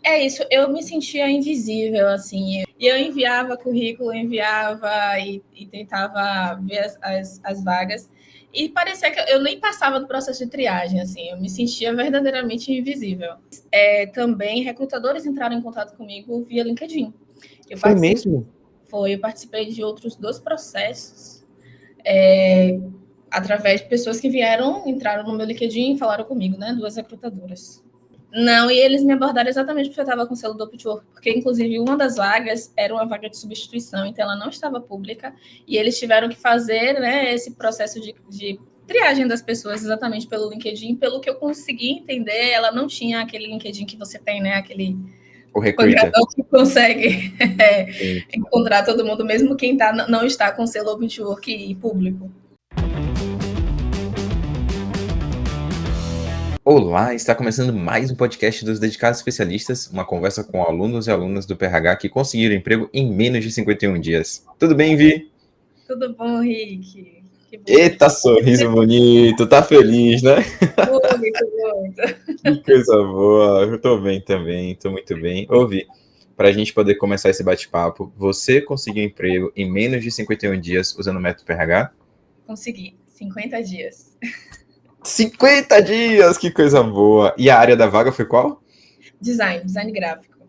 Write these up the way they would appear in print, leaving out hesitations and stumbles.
É isso, eu me sentia invisível, assim, e eu enviava currículo, enviava e tentava ver as vagas, e parecia que eu nem passava do processo de triagem, assim, eu me sentia verdadeiramente invisível. Também recrutadores entraram em contato comigo via LinkedIn. Foi mesmo? Eu participei de outros 2 processos, através de pessoas que entraram no meu LinkedIn e falaram comigo, né, 2 recrutadoras. Não, e eles me abordaram exatamente porque eu estava com o selo do Upwork, porque inclusive uma das vagas era uma vaga de substituição, então ela não estava pública, e eles tiveram que fazer, né, esse processo de triagem das pessoas exatamente pelo LinkedIn. Pelo que eu consegui entender, ela não tinha aquele LinkedIn que você tem, né, aquele O Recruiter. pancadão que consegue encontrar todo mundo, mesmo quem não está com o selo Upwork público. Olá, está começando mais um podcast dos Dedicados Especialistas, uma conversa com alunos e alunas do PRH que conseguiram emprego em menos de 51 dias. Tudo bem, Vi? Tudo bom, Rick? Que bom. Eita, sorriso bonito, tá feliz, né? Muito, muito. Que coisa boa, eu tô bem também, tô muito bem. Ô, Vi, para a gente poder começar esse bate-papo, você conseguiu emprego em menos de 51 dias usando o método PRH? Consegui, 50 dias. 50 dias, que coisa boa! E a área da vaga foi qual? Design gráfico.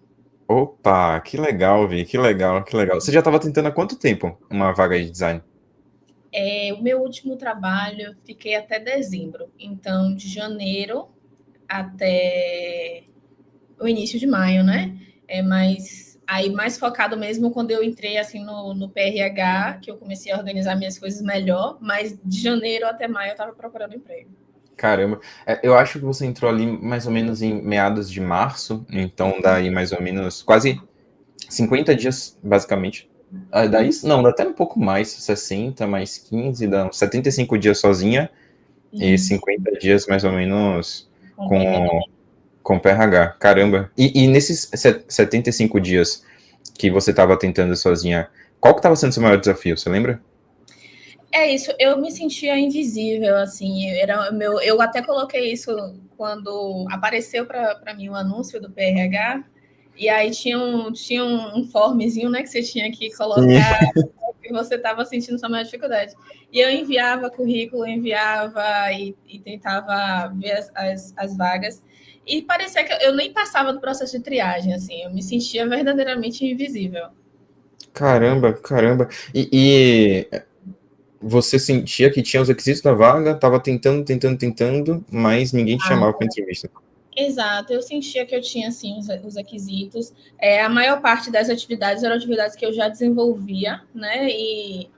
Opa, que legal, Vi, que legal, que legal. Você já estava tentando há quanto tempo uma vaga de design? O meu último trabalho, eu fiquei até dezembro. Então, de janeiro até o início de maio, né? Mas aí mais focado mesmo quando eu entrei assim no PRH, que eu comecei a organizar minhas coisas melhor, mas de janeiro até maio eu estava procurando emprego. Caramba, eu acho que você entrou ali mais ou menos em meados de março, então daí mais ou menos quase 50 dias, basicamente. Daí, não, dá até um pouco mais, 60 mais 15, dá uns 75 dias sozinha e Isso, 50 dias mais ou menos com PRH. com PRH. Caramba. E nesses 75 dias que você estava tentando sozinha, qual que estava sendo o seu maior desafio, você lembra? É isso, eu me sentia invisível, assim, eu até coloquei isso quando apareceu para mim o anúncio do PRH, e aí tinha um formzinho, né, que você tinha que Sim. colocar que você estava sentindo sua maior dificuldade. E eu enviava currículo, enviava e tentava ver as vagas, e parecia que eu nem passava do processo de triagem, assim, eu me sentia verdadeiramente invisível. Caramba, caramba. E você sentia que tinha os requisitos da vaga, tava tentando, mas ninguém te chamava para entrevista. Exato, eu sentia que eu tinha, assim, os requisitos. A maior parte das atividades eram atividades que eu já desenvolvia, né? E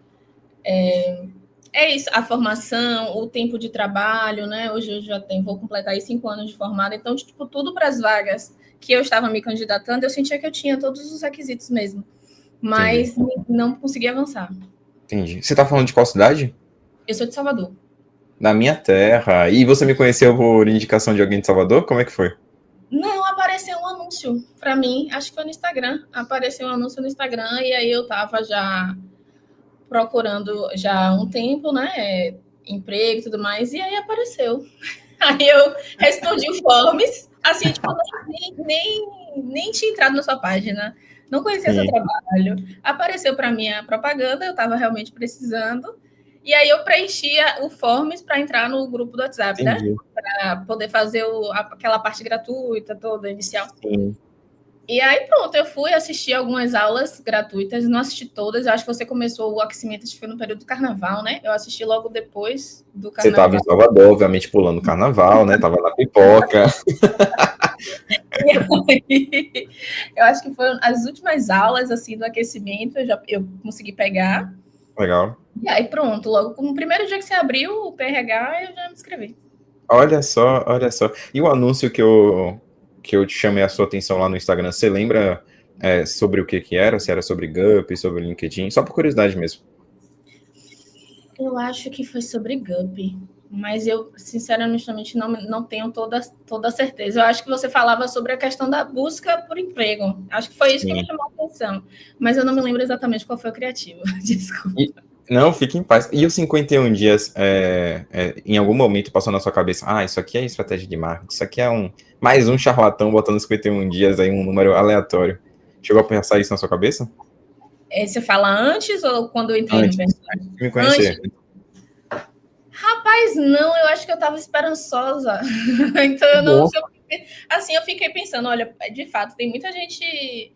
é isso, a formação, o tempo de trabalho, né? Hoje eu já vou completar aí 5 anos de formada, então, tipo, tudo para as vagas que eu estava me candidatando, eu sentia que eu tinha todos os requisitos mesmo, Entendi, mas não conseguia avançar. entendi. Você tá falando de qual cidade? Eu sou de Salvador. Da minha terra. E você me conheceu por indicação de alguém de Salvador? Como é que foi? Não, apareceu um anúncio para mim, acho que foi no Instagram. Apareceu um anúncio no Instagram e aí eu tava já procurando já há um tempo, né? Emprego e tudo mais, e aí apareceu. Aí eu respondi o Forms, assim, tipo, nem tinha entrado na sua página, não conhecia seu Sim, trabalho. Apareceu para mim a propaganda, eu estava realmente precisando. E aí eu preenchia o Forms para entrar no grupo do WhatsApp, né? entendi. Para poder fazer aquela parte gratuita toda, inicial. Sim. E aí, pronto, eu fui assistir algumas aulas gratuitas, não assisti todas. Eu acho que você começou o aquecimento, acho que foi no período do carnaval, né? Eu assisti logo depois do Você tava em carnaval. Salvador, obviamente pulando o carnaval, né? Tava na pipoca. E aí, eu acho que foram as últimas aulas assim do aquecimento, eu consegui pegar. Legal. E aí, pronto, logo no primeiro dia que você abriu o PRH, eu já me inscrevi. Olha só, olha só. E o anúncio que eu te chamei a sua atenção lá no Instagram, você lembra sobre o que era? Se era sobre Gup, sobre LinkedIn? Só por curiosidade mesmo. Eu acho que foi sobre Gup, mas eu, sinceramente, não tenho toda a certeza. Eu acho que você falava sobre a questão da busca por emprego. Acho que foi isso que me Sim. chamou a atenção. Mas eu não me lembro exatamente qual foi o criativo. Desculpa. Não, fique em paz. E os 51 dias, em algum momento passou na sua cabeça, isso aqui é estratégia de marketing, isso aqui é mais um charlatão botando 51 dias aí, um número aleatório. Chegou a pensar isso na sua cabeça? Você fala antes ou quando eu entrei no Antes mercado? de me Antes. conhecer. Rapaz, não, eu acho que eu estava esperançosa. Então eu não. Bom. Assim, eu fiquei pensando, olha, de fato, tem muita gente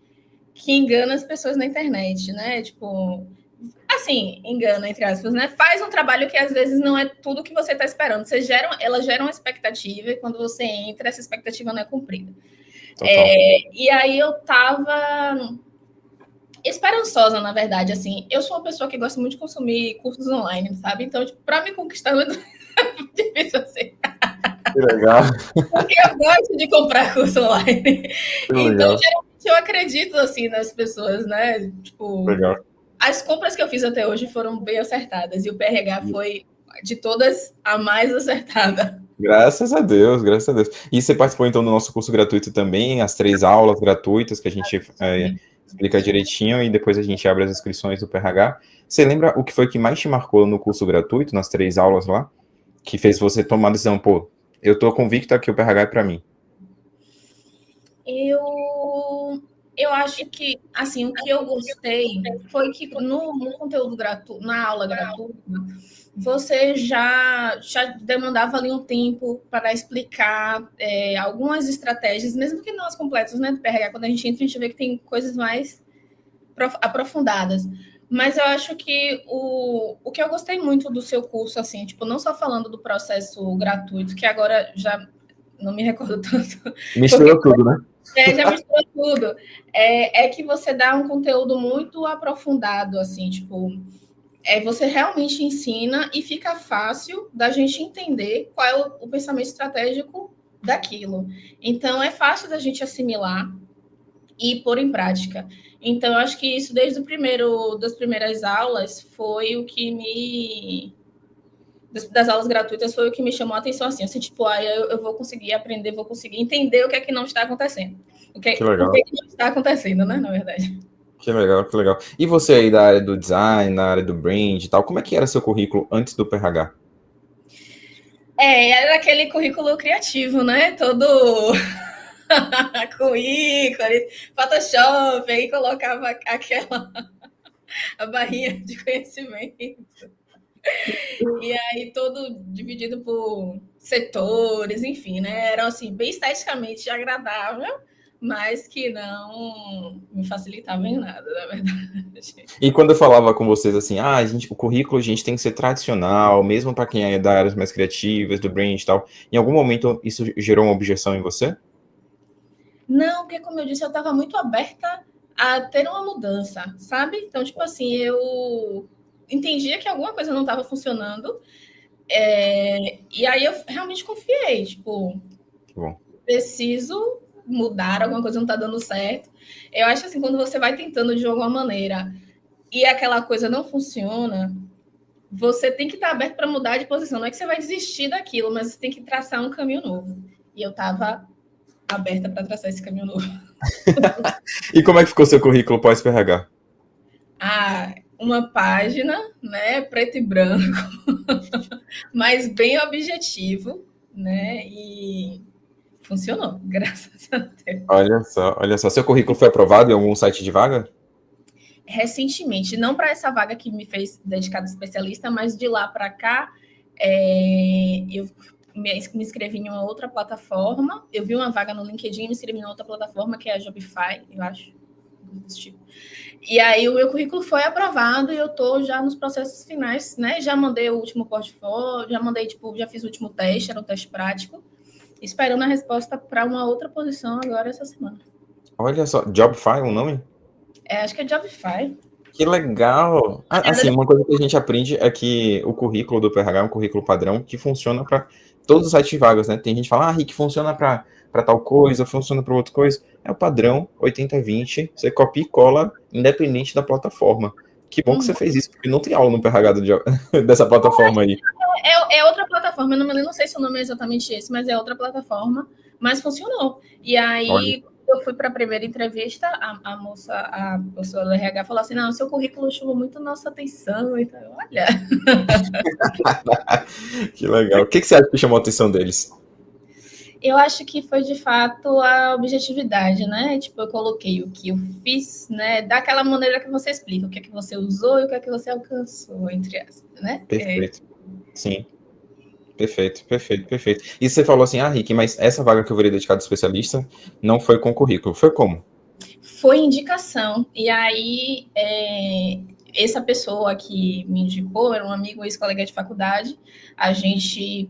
que engana as pessoas na internet, né? Tipo, assim, engana, entre aspas, né? Faz um trabalho que às vezes não é tudo que você está esperando. Ela gera uma expectativa e quando você entra, essa expectativa não é cumprida. Total. E aí eu tava esperançosa, na verdade, assim. Eu sou uma pessoa que gosta muito de consumir cursos online, sabe? Então, tipo, para me conquistar é muito difícil assim. Que legal, Porque eu gosto de comprar curso online. que Então, legal, geralmente, eu acredito, assim, nas pessoas, né? Tipo, legal. as compras que eu fiz até hoje foram bem acertadas. E o PRH foi, de todas, a mais acertada. Graças a Deus, graças a Deus. E você participou então do nosso curso gratuito também, as 3 aulas gratuitas que a gente explica direitinho e depois a gente abre as inscrições do PRH. Você lembra o que foi que mais te marcou no curso gratuito, nas 3 aulas lá, que fez você tomar a decisão, pô, eu tô convicta que o PRH é para mim? Eu acho que, assim, o que eu gostei foi que no conteúdo gratuito, na aula gratuita, você já demandava ali um tempo para explicar algumas estratégias, mesmo que não as completas, né, do PRH. Quando a gente vê que tem coisas mais aprofundadas. Mas eu acho que o que eu gostei muito do seu curso, assim, tipo, não só falando do processo gratuito, que agora já não me recordo tanto, porque Misturou tudo, né? já misturou tudo. É que você dá um conteúdo muito aprofundado, assim, tipo, você realmente ensina e fica fácil da gente entender qual é o pensamento estratégico daquilo. Então, é fácil da gente assimilar e pôr em prática. Então, eu acho que isso, desde das primeiras aulas, foi o que das aulas gratuitas foi o que me chamou a atenção, assim tipo, eu vou conseguir aprender, vou conseguir entender o que é que não está acontecendo. Que Por legal, que não está acontecendo, né, na verdade. que legal, que legal. E você aí da área do design, na área do brand e tal, como é que era seu currículo antes do PRH? Era aquele currículo criativo, né, todo com ícones, Photoshop, aí colocava aquela a barrinha de conhecimento. E aí todo dividido por setores, enfim, né? Era assim, bem esteticamente agradável, mas que não me facilitava em nada, na verdade. E quando eu falava com vocês assim, o currículo a gente tem que ser tradicional, mesmo para quem é da áreas mais criativas, do brand e tal, em algum momento isso gerou uma objeção em você? Não, porque como eu disse, eu estava muito aberta a ter uma mudança, sabe? Então, tipo assim, eu entendia que alguma coisa não estava funcionando, e aí eu realmente confiei, tipo, Que bom. preciso mudar, alguma coisa não está dando certo. Eu acho assim, quando você vai tentando de alguma maneira e aquela coisa não funciona, você tem que estar aberto para mudar de posição. Não é que você vai desistir daquilo, mas você tem que traçar um caminho novo. E eu estava aberta para traçar esse caminho novo. E como é que ficou seu currículo pós-PRH? Uma página, né, preto e branco, mas bem objetivo, né? E funcionou, graças a Deus. Olha só, seu currículo foi aprovado em algum site de vaga? Recentemente, não para essa vaga que me fez dedicada especialista, mas de lá para cá, eu me inscrevi em uma outra plataforma. Eu vi uma vaga no LinkedIn, me inscrevi em outra plataforma, que é a Jobify, eu acho. Desse tipo. E aí o meu currículo foi aprovado e eu estou já nos processos finais, né? Já mandei o último portfólio, já fiz o último teste, era um teste prático, esperando a resposta para uma outra posição agora essa semana. Olha só, Jobify, o nome? Acho que é Jobify. Que legal! Assim, uma coisa que a gente aprende é que o currículo do PRH é um currículo padrão que funciona para todos os sites de vagas, né? Tem gente que fala, Rick, funciona para tal coisa, funciona para outra coisa. É o padrão 80-20, você copia e cola, independente da plataforma. Que bom que você fez isso, porque não tem aula no PRH dessa plataforma aí. É outra plataforma, eu não sei se o nome é exatamente esse, mas é outra plataforma, mas funcionou. E Olha, aí, eu fui para a primeira entrevista, a moça, a pessoa do RH falou assim, não, seu currículo chamou muito nossa atenção. Então, olha... Que legal. O que você acha que chamou a atenção deles? Eu acho que foi, de fato, a objetividade, né? Tipo, eu coloquei o que eu fiz, né? Daquela maneira que você explica, o que é que você usou e o que é que você alcançou, entre aspas, né? Perfeito. Sim. Perfeito, perfeito, perfeito. E você falou assim, Rick, mas essa vaga que eu virei dedicado especialista não foi com currículo. Foi como? Foi indicação. E aí, essa pessoa que me indicou era um amigo, ex-colega de faculdade. A gente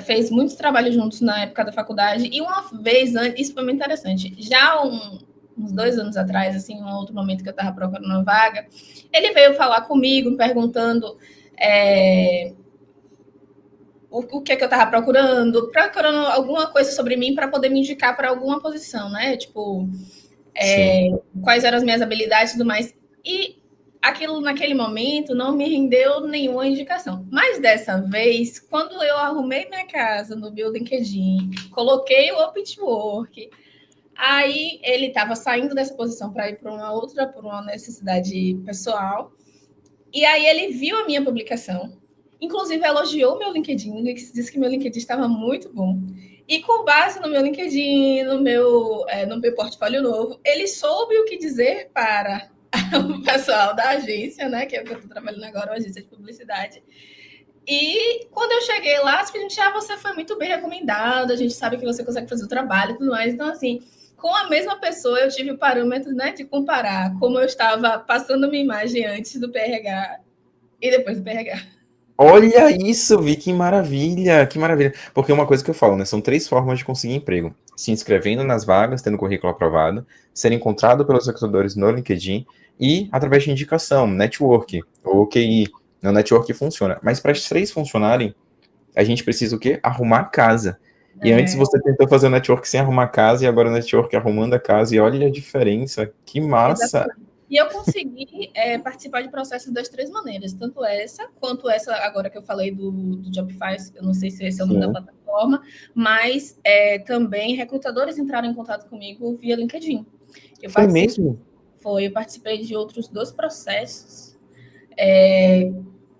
fez muitos trabalhos juntos na época da faculdade. E uma vez, isso foi muito interessante, já uns 2 anos atrás, assim, um outro momento que eu estava procurando uma vaga, ele veio falar comigo, perguntando o que é que eu estava procurando alguma coisa sobre mim para poder me indicar para alguma posição, né? Tipo, quais eram as minhas habilidades e tudo mais. E aquilo, naquele momento, não me rendeu nenhuma indicação. Mas dessa vez, quando eu arrumei minha casa no meu LinkedIn, coloquei o Open to Work, aí ele estava saindo dessa posição para ir para uma outra, por uma necessidade pessoal. E aí ele viu a minha publicação, inclusive elogiou meu LinkedIn, disse que meu LinkedIn estava muito bom. E com base no meu LinkedIn, no meu portfólio novo, ele soube o que dizer para o pessoal da agência, né? Que é o que eu estou trabalhando agora, uma agência de publicidade. E quando eu cheguei lá, a gente, você foi muito bem recomendado, a gente sabe que você consegue fazer o trabalho e tudo mais. Então, assim, com a mesma pessoa, eu tive o parâmetro, né, de comparar como eu estava passando minha imagem antes do PRH e depois do PRH. Olha isso, Vi, que maravilha, que maravilha. Porque uma coisa que eu falo, né? São 3 formas de conseguir emprego: se inscrevendo nas vagas, tendo currículo aprovado, ser encontrado pelos recrutadores no LinkedIn e através de indicação, network ou QI. No network funciona. Mas para as 3 funcionarem, a gente precisa o quê? Arrumar a casa. E antes você tentou fazer o network sem arrumar a casa e agora o network arrumando a casa. E olha a diferença, que massa. Exatamente. E eu consegui participar de processos das 3 maneiras, tanto essa, quanto essa agora que eu falei do Jobify, eu não sei se esse é o nome da plataforma, mas também recrutadores entraram em contato comigo via LinkedIn. Foi mesmo? Eu participei de outros 2 processos,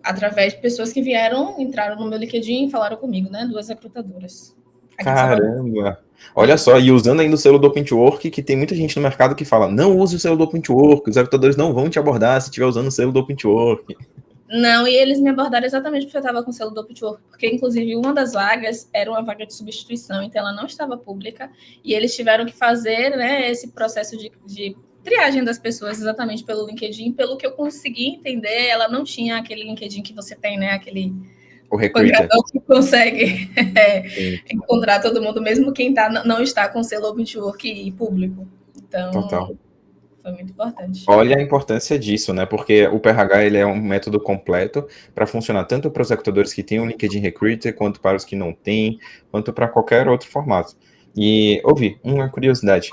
através de pessoas que entraram no meu LinkedIn e falaram comigo, né? 2 recrutadoras. Caramba! Olha só, e usando ainda o selo do Open to Work, que tem muita gente no mercado que fala, não use o selo do Open to Work, os recrutadores não vão te abordar se estiver usando o selo do Open to Work. Não, e eles me abordaram exatamente porque eu estava com o selo do Open to Work, porque inclusive uma das vagas era uma vaga de substituição, então ela não estava pública, e eles tiveram que fazer, né, esse processo de triagem das pessoas exatamente pelo LinkedIn. Pelo que eu consegui entender, ela não tinha aquele LinkedIn que você tem, né, aquele o recruiter que consegue encontrar todo mundo, mesmo quem não está com selo Open to Work público. Então, total. Foi muito importante. Olha a importância disso, né? Porque o PRH ele é um método completo para funcionar tanto para os recrutadores que têm um LinkedIn Recruiter, quanto para os que não têm, quanto para qualquer outro formato. E, ouvi, uma curiosidade.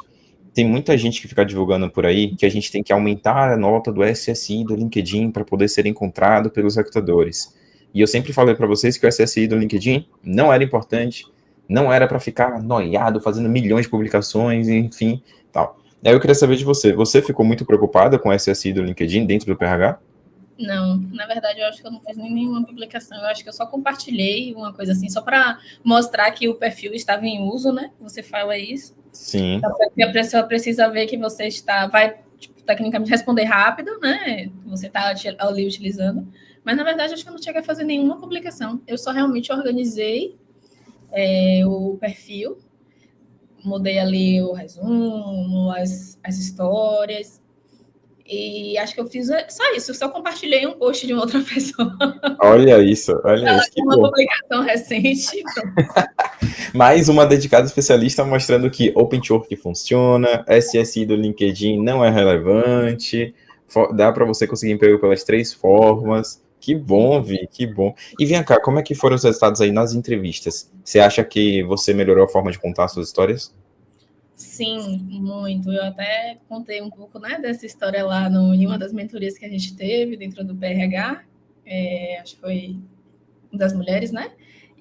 Tem muita gente que fica divulgando por aí que a gente tem que aumentar a nota do SSI do LinkedIn para poder ser encontrado pelos recrutadores. E eu sempre falei para vocês que o SSI do LinkedIn não era importante, não era para ficar noiado, fazendo milhões de publicações, enfim, tal. Aí eu queria saber de você. Você ficou muito preocupada com o SSI do LinkedIn dentro do PRH? Não, na verdade, eu acho que eu não fiz nenhuma publicação. Eu acho que eu só compartilhei uma coisa assim, só para mostrar que o perfil estava em uso, né? Você fala isso. Sim. Então, a pessoa precisa ver que você vai, tipo, tecnicamente, responder rápido, né? Você está ali utilizando. Mas, na verdade, acho que eu não cheguei a fazer nenhuma publicação. Eu só realmente organizei o perfil, mudei ali o resumo, as histórias. E acho que eu fiz só isso, eu só compartilhei um post de uma outra pessoa. Olha isso, que uma bom. publicação recente. Mais uma dedicada especialista mostrando que Open to Work funciona, SSI do LinkedIn não é relevante, dá para você conseguir emprego pelas 3 formas. Que bom, Vi, que bom. E vem cá, como é que foram os resultados aí nas entrevistas? Você acha que você melhorou a forma de contar suas histórias? Sim, muito. Eu até contei um pouco, né, dessa história lá em uma das mentorias que a gente teve dentro do PRH. Acho que foi das mulheres, né?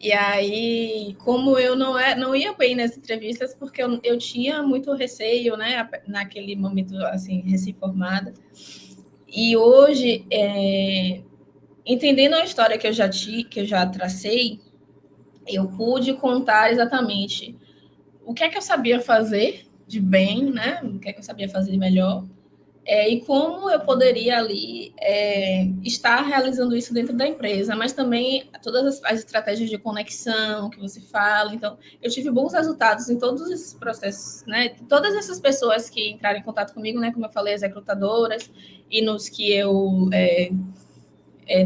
E aí, como eu não ia bem nas entrevistas, porque eu tinha muito receio, né, naquele momento, assim, recém-formada. E hoje, entendendo a história que eu já tracei, eu pude contar exatamente o que é que eu sabia fazer de bem, né, o que é que eu sabia fazer de melhor, e como eu poderia ali estar realizando isso dentro da empresa, mas também todas as estratégias de conexão que você fala. Então, eu tive bons resultados em todos esses processos, né? Todas essas pessoas que entraram em contato comigo, né? Como eu falei, as recrutadoras, e nos que eu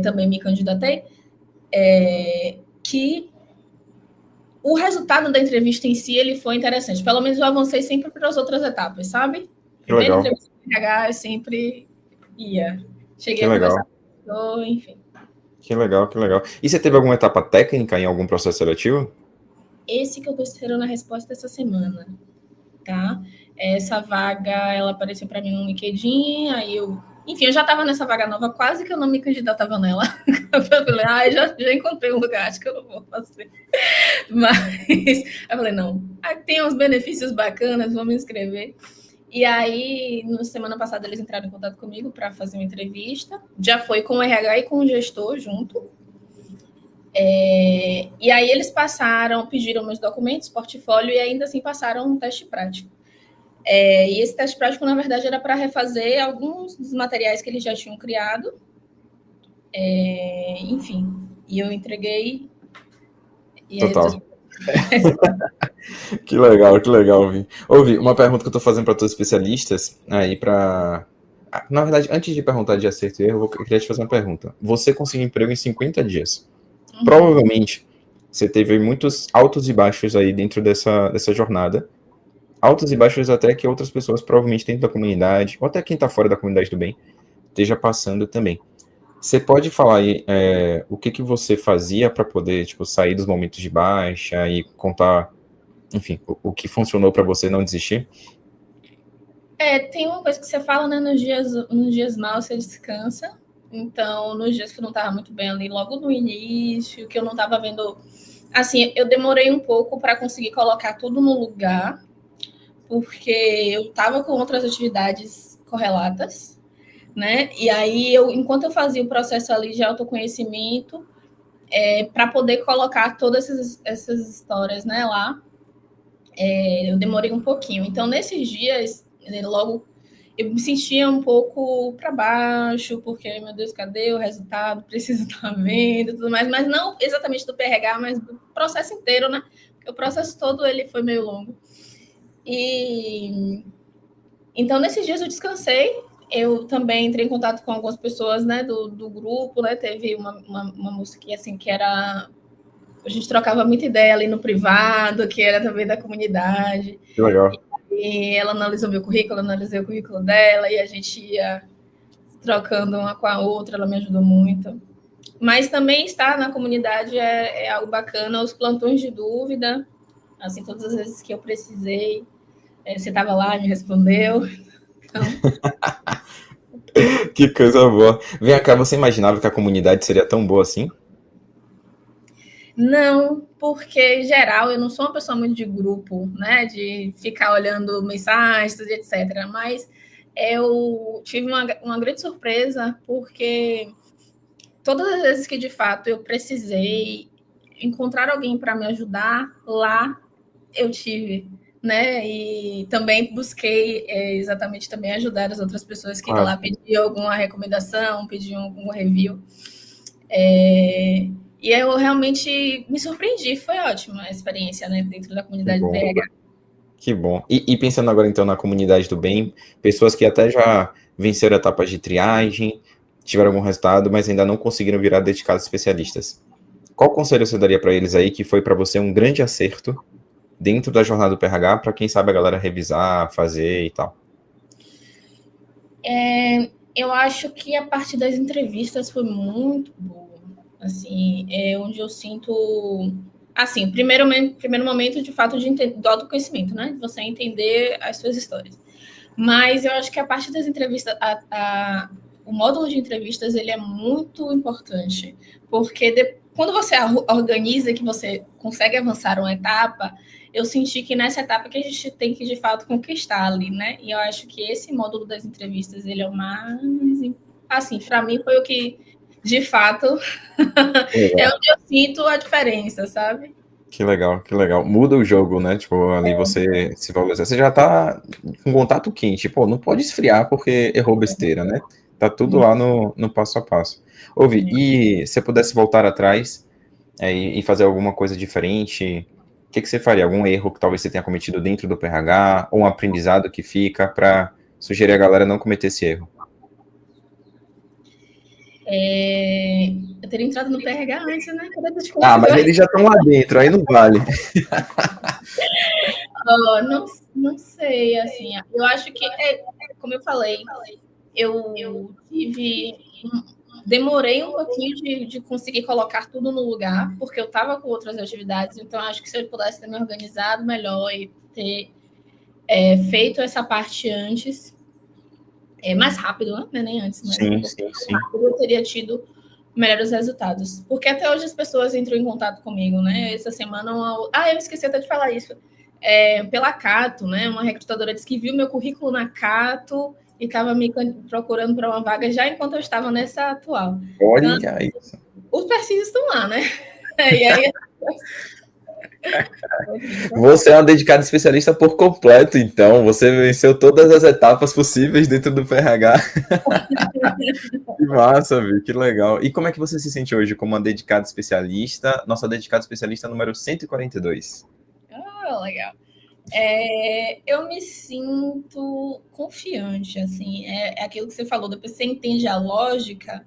também me candidatei, que o resultado da entrevista em si ele foi interessante. Pelo menos eu avancei sempre para as outras etapas, sabe? Que Primeira legal, entrevista de RH, eu sempre ia. que Cheguei a conversar legal, com a pessoa, enfim. que legal, que legal. E você teve alguma etapa técnica em algum processo seletivo? Esse que eu estou esperando a resposta essa semana, tá? Essa vaga, ela apareceu para mim no LinkedIn, aí eu... Enfim, eu já estava nessa vaga nova, quase que eu não me candidatava nela. Eu falei, já encontrei um lugar, acho que eu não vou fazer. Mas eu falei, não, tem uns benefícios bacanas, vou me inscrever. E aí, na semana passada, eles entraram em contato comigo para fazer uma entrevista. Já foi com o RH e com o gestor junto. E aí eles pediram meus documentos, portfólio, e ainda assim passaram um teste prático. E esse teste prático, na verdade, era para refazer alguns dos materiais que eles já tinham criado. Enfim, e eu entreguei. E aí eu tô... Total. Que legal, Vi. Ouvi, uma pergunta que eu tô fazendo para todos os especialistas, aí para... Na verdade, antes de perguntar de acerto e erro, eu queria te fazer uma pergunta. Você conseguiu emprego em 50 dias. Provavelmente, você teve muitos altos e baixos aí dentro dessa jornada. Altos e baixos até que outras pessoas, provavelmente dentro da comunidade, ou até quem está fora da comunidade do bem, esteja passando também. Você pode falar aí o que você fazia para poder tipo, sair dos momentos de baixa e contar, enfim, o que funcionou para você não desistir? Tem uma coisa que você fala, né? Nos dias maus você descansa. Então, nos dias que eu não estava muito bem ali, logo no início, que eu não estava vendo. Assim, eu demorei um pouco para conseguir colocar tudo no lugar, porque eu estava com outras atividades correlatas, né? E aí, enquanto eu fazia o processo ali de autoconhecimento, para poder colocar todas essas histórias, né, lá, eu demorei um pouquinho. Então, nesses dias, logo eu me sentia um pouco para baixo, porque, meu Deus, cadê o resultado? Preciso estar vendo tudo mais, mas não exatamente do PRH, mas do processo inteiro, né? Porque o processo todo ele foi meio longo. E então, nesses dias eu descansei. Eu também entrei em contato com algumas pessoas, né, do grupo, né? Teve uma moça que, assim, que era... A gente trocava muita ideia ali no privado, que era também da comunidade. Que legal. E ela analisou meu currículo, eu analisei o currículo dela, e a gente ia trocando uma com a outra, ela me ajudou muito. Mas também estar na comunidade é algo bacana, os plantões de dúvida, assim, todas as vezes que eu precisei, você estava lá e me respondeu. Então, Que coisa boa. Vem cá, você imaginava que a comunidade seria tão boa assim? não, porque em geral eu não sou uma pessoa muito de grupo, né? De ficar olhando mensagens, etc. Mas eu tive uma grande surpresa, porque todas as vezes que de fato eu precisei encontrar alguém para me ajudar, lá eu tive, né? E também busquei exatamente também ajudar as outras pessoas que Claro. lá pediam alguma recomendação, pediam algum review. É, e eu realmente me surpreendi, foi ótima a experiência, né, dentro da Que comunidade do bom. PH. Que bom. E pensando agora então na comunidade do bem, pessoas que até já venceram etapas de triagem, tiveram algum resultado, mas ainda não conseguiram virar dedicados especialistas. Qual conselho você daria para eles aí que foi para você um grande acerto dentro da jornada do PRH, para quem sabe a galera revisar, fazer e tal? Eu acho que a parte das entrevistas foi muito boa, assim, onde eu sinto, assim, primeiro momento de fato do autoconhecimento, né, de você entender as suas histórias. Mas eu acho que a parte das entrevistas, o módulo de entrevistas, ele é muito importante, porque quando você organiza que você consegue avançar uma etapa, eu senti que nessa etapa que a gente tem que, de fato, conquistar ali, né? E eu acho que esse módulo das entrevistas, ele é o mais... Assim, para mim foi o que, de fato, é onde eu sinto a diferença, sabe? Que legal, que legal. Muda o jogo, né? Tipo, ali você se valoriza. Você já tá com contato quente. Pô, não pode esfriar porque errou besteira, né? Tá tudo lá no passo a passo. Ouvi, e se pudesse voltar atrás e fazer alguma coisa diferente, o que você faria? Algum erro que talvez você tenha cometido dentro do PRH, ou um aprendizado que fica para sugerir a galera não cometer esse erro? Eu teria entrado no PRH antes, né? Mas eles já estão lá dentro, aí não vale. Não sei, assim, eu acho que, como eu falei, eu demorei um pouquinho de conseguir colocar tudo no lugar, porque eu estava com outras atividades, então acho que se eu pudesse ter me organizado melhor e ter feito essa parte antes, mais rápido, né? Nem antes, mas sim. eu teria tido melhores resultados. Porque até hoje as pessoas entram em contato comigo, né? Essa semana, eu esqueci até de falar isso. Pela Cato, né? Uma recrutadora disse que viu meu currículo na Cato e estava me procurando para uma vaga já enquanto eu estava nessa atual. Olha então, isso. Os perfis estão lá, né? E aí... Você é uma dedicada especialista por completo, então. Você venceu todas as etapas possíveis dentro do PRH. Que massa, viu? Que legal. E como é que você se sente hoje como uma dedicada especialista? Nossa dedicada especialista número 142. Legal. Eu me sinto confiante, assim, é aquilo que você falou, depois você entende a lógica,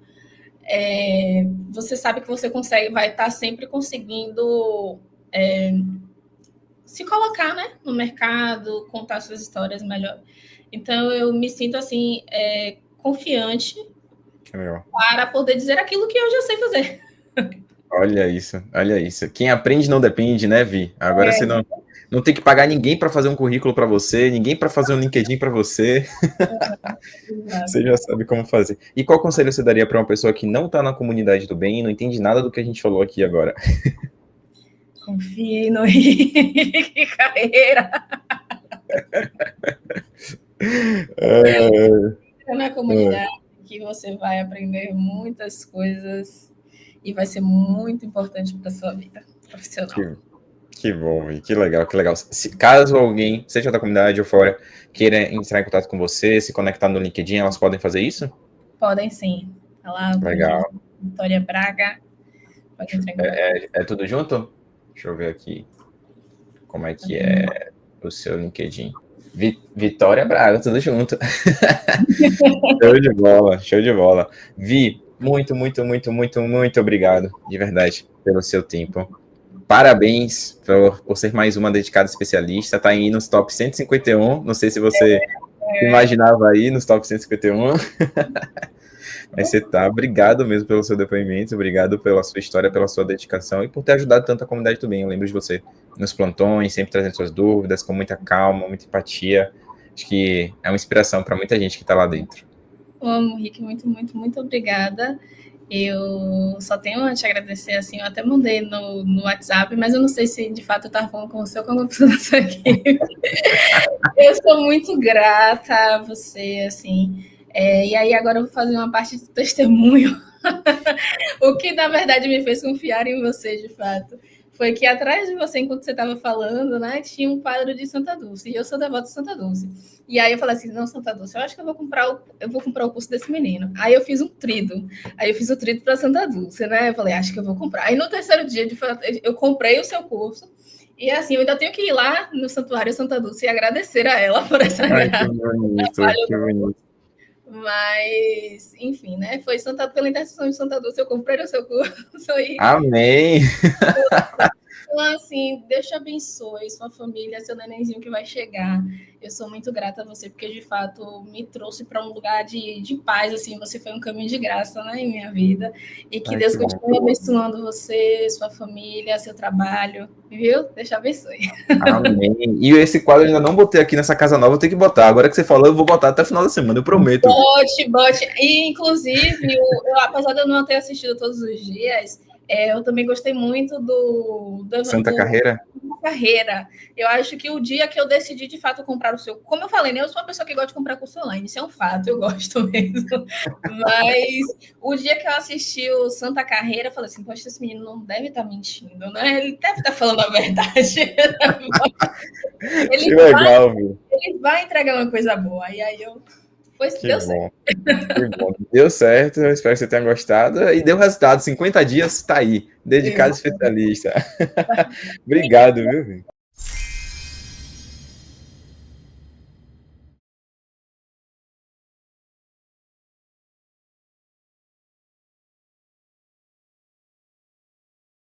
você sabe que você vai estar sempre conseguindo se colocar, né, no mercado, contar suas histórias melhor. Então, eu me sinto, assim, confiante para poder dizer aquilo que eu já sei fazer. Olha isso, olha isso. Quem aprende não depende, né, Vi? Agora você não tem que pagar ninguém para fazer um currículo para você, ninguém para fazer um LinkedIn para você. Você já sabe como fazer. E qual conselho você daria para uma pessoa que não está na comunidade do bem e não entende nada do que a gente falou aqui agora? Confie no Henrique Carreira. Na comunidade que você vai aprender muitas coisas e vai ser muito importante para a sua vida profissional. Que bom, que legal, que legal. Caso alguém, seja da comunidade ou fora, queira entrar em contato com você, se conectar no LinkedIn, elas podem fazer isso? Podem sim. Tá lá, legal. Vitória Braga. Pode entrar em contato. É tudo junto? Deixa eu ver aqui como é que é o seu LinkedIn. Vitória Braga, tudo junto. Show de bola. Vi, muito obrigado, de verdade, pelo seu tempo. Parabéns por ser mais uma dedicada especialista. Tá aí nos top 151. Não sei se você imaginava aí nos top 151. Mas você tá. Obrigado mesmo pelo seu depoimento. Obrigado pela sua história, pela sua dedicação e por ter ajudado tanto a comunidade do bem. Eu lembro de você nos plantões, sempre trazendo suas dúvidas, com muita calma, muita empatia. Acho que é uma inspiração para muita gente que tá lá dentro. Amo, Rick. Muito obrigada. Eu só tenho a te agradecer, assim, eu até mandei no WhatsApp, mas eu não sei se de fato eu estava falando com você ou com alguma pessoa da sua equipe. Eu sou muito grata a você, assim, e aí agora eu vou fazer uma parte de testemunho, o que na verdade me fez confiar em você, de fato, foi que atrás de você, enquanto você estava falando, né, tinha um quadro de Santa Dulce, e eu sou devota de Santa Dulce. E aí eu falei assim, não, Santa Dulce, eu acho que eu vou comprar o curso desse menino. Aí eu fiz um trido. Aí eu fiz o trido para Santa Dulce, né? Eu falei, acho que eu vou comprar. Aí no terceiro dia, eu comprei o seu curso. E assim, eu ainda tenho que ir lá no Santuário Santa Dulce e agradecer a ela por essa graça. Que bonito. Mas, enfim, né? Foi pela intercessão de Santa Dulce, eu comprei o seu curso. Amém! Então, assim, Deus te abençoe, sua família, seu nenenzinho que vai chegar. Eu sou muito grata a você, porque, de fato, me trouxe para um lugar de paz, assim, você foi um caminho de graça, né, em minha vida. E que Deus continue abençoando você, sua família, seu trabalho, viu? Deus te abençoe. Amém. E esse quadro eu ainda não botei aqui nessa casa nova, eu tenho que botar. Agora que você falou, eu vou botar até o final da semana, eu prometo. Bote. E, inclusive, apesar de eu não ter assistido todos os dias, Eu também gostei muito Santa Carreira? Carreira. Eu acho que o dia que eu decidi de fato comprar o seu. Como eu falei, né? Eu sou uma pessoa que gosta de comprar curso online, isso é um fato, eu gosto mesmo. Mas o dia que eu assisti o Santa Carreira, eu falei assim: poxa, esse menino não deve estar mentindo, né? Ele deve estar falando a verdade. Que ele, vai, legal, viu? ele vai entregar uma coisa boa. E aí eu. Que Deu certo. bom. Que bom. Deu certo, eu espero que você tenha gostado. E deu resultado, 50 dias, tá aí. Dedicado especialista. Obrigado, viu?